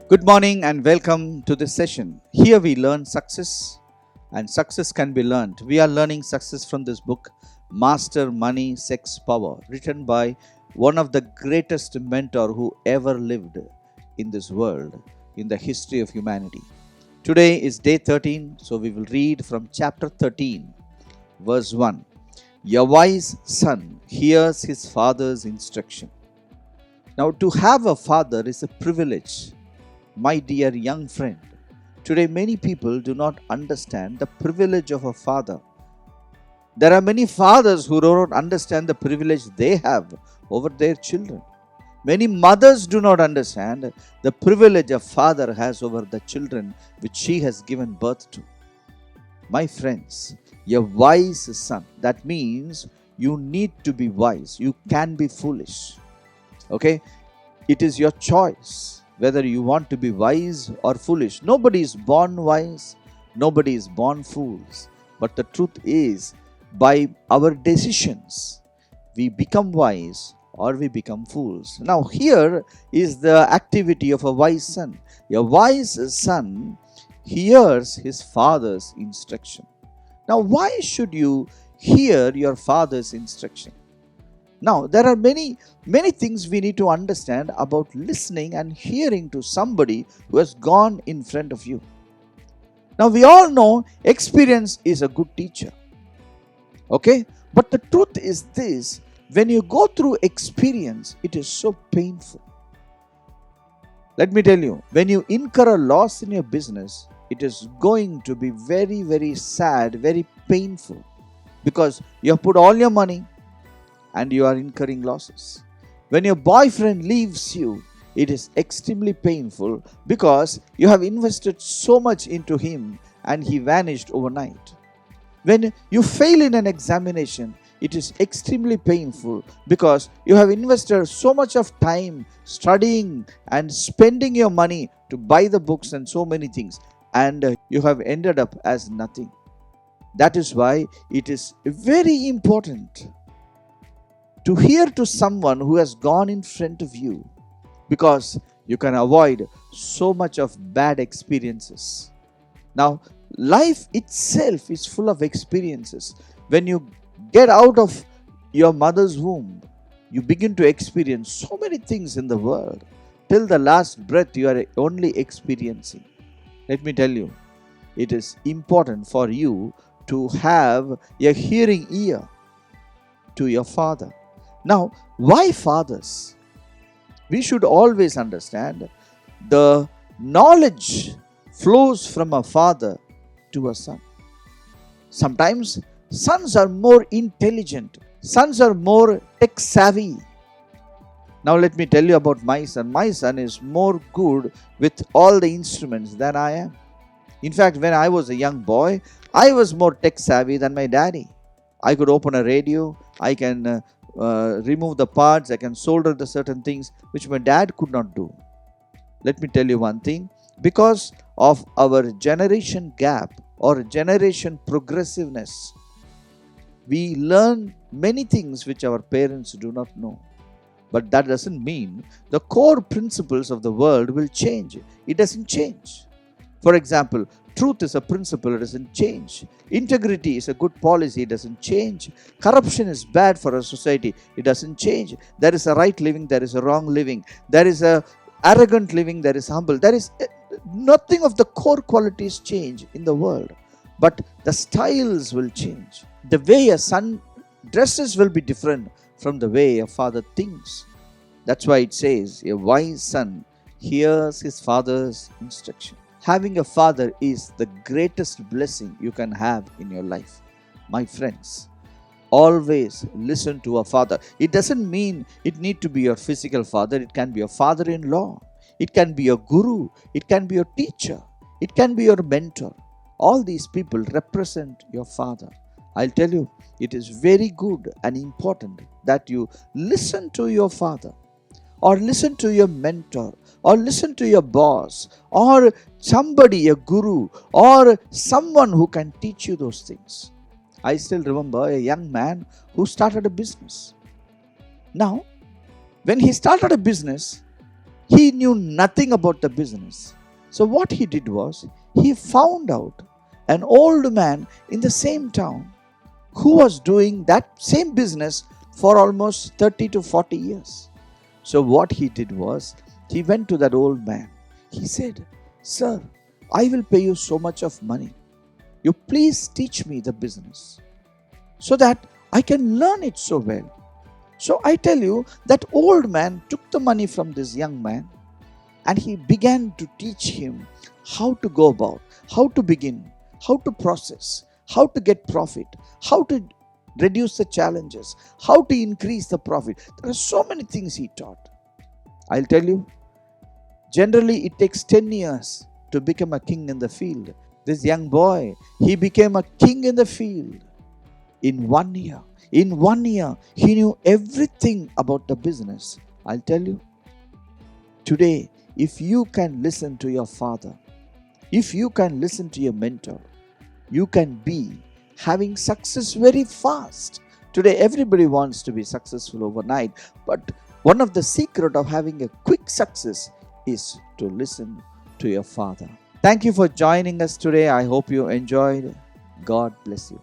Good morning and welcome to this session. Here we learn success, and success can be learned. We are learning success from this book, Master Money, Sex, Power, written by one of the greatest mentor who ever lived in this world, in the history of humanity. Today is day 13, so we will read from chapter 13, verse 1. A wise son hears his father's instruction. Now, to have a father is a privilege. My dear young friend, today many people do not understand the privilege of a father. There are many fathers who do not understand the privilege they have over their children. Many mothers do not understand the privilege a father has over the children which she has given birth to. My friends, a wise son, that means you need to be wise. You can be foolish. Okay? It is your choice whether you want to be wise or foolish. Nobody is born wise, nobody is born fools. But the truth is, by our decisions, we become wise or we become fools. Now, here is the activity of a wise son. A wise son hears his father's instruction. Now, why should you hear your father's instruction? Now, there are many things we need to understand about listening and hearing to somebody who has gone in front of you. Now, we all know experience is a good teacher. Okay? But the truth is this, when you go through experience, it is so painful. Let me tell you, when you incur a loss in your business, it is going to be very, very sad, very painful, because you have put all your money and you are incurring losses. When your boyfriend leaves you, it is extremely painful because you have invested so much into him and he vanished overnight. When you fail in an examination, it is extremely painful because you have invested so much of time studying and spending your money to buy the books and so many things, and you have ended up as nothing. That is why it is very important to hear to someone who has gone in front of you, because you can avoid so much of bad experiences. Now, life itself is full of experiences. When you get out of your mother's womb, you begin to experience so many things in the world. Till the last breath, you are only experiencing. Let me tell you, it is important for you to have a hearing ear to your father. Now, why fathers? We should always understand the knowledge flows from a father to a son. Sometimes sons are more intelligent, sons are more tech savvy. Now, let me tell you about my son. My son is more good with all the instruments than I am. In fact, when I was a young boy, I was more tech savvy than my daddy. I could open a radio, I can remove the parts, I can solder the certain things which my dad could not do. Let me tell you one thing, because of our generation gap or generation progressiveness, we learn many things which our parents do not know. But that doesn't mean the core principles of the world will change. It doesn't change. For example, truth is a principle, it doesn't change. Integrity is a good policy, it doesn't change. Corruption is bad for a society, it doesn't change. There is a right living, there is a wrong living. There is a arrogant living, there is humble. There is nothing of the core qualities change in the world. But the styles will change. The way a son dresses will be different from the way a father thinks. That's why it says, a wise son hears his father's instruction. Having a father is the greatest blessing you can have in your life. My friends, always listen to a father. It doesn't mean it need to be your physical father. It can be a father-in-law. It can be a guru. It can be your teacher. It can be your mentor. All these people represent your father. I'll tell you, it is very good and important that you listen to your father, or listen to your mentor, or listen to your boss, or somebody, a guru, or someone who can teach you those things. I still remember a young man who started a business. Now, when he started a business, He knew nothing about the business. So, what he did was, he found out an old man in the same town who was doing that same business for almost 30 to 40 years. So, what he did was, he went to that old man. He said, "Sir, I will pay you so much of money. You please teach me the business so that I can learn it so well." So I tell you, that old man took the money from this young man and he began to teach him how to go about, how to begin, how to process, how to get profit, how to reduce the challenges, how to increase the profit. There are so many things he taught. I'll tell you, generally it takes 10 years to become a king in the field. This young boy, he became a king in the field in 1 year. In 1 year, he knew everything about the business. I'll tell you, today, if you can listen to your father, if you can listen to your mentor, you can be having success very fast. Today, everybody wants to be successful overnight, but one of the secret of having a quick success is to listen to your father. Thank you for joining us today. I hope you enjoyed. God bless you.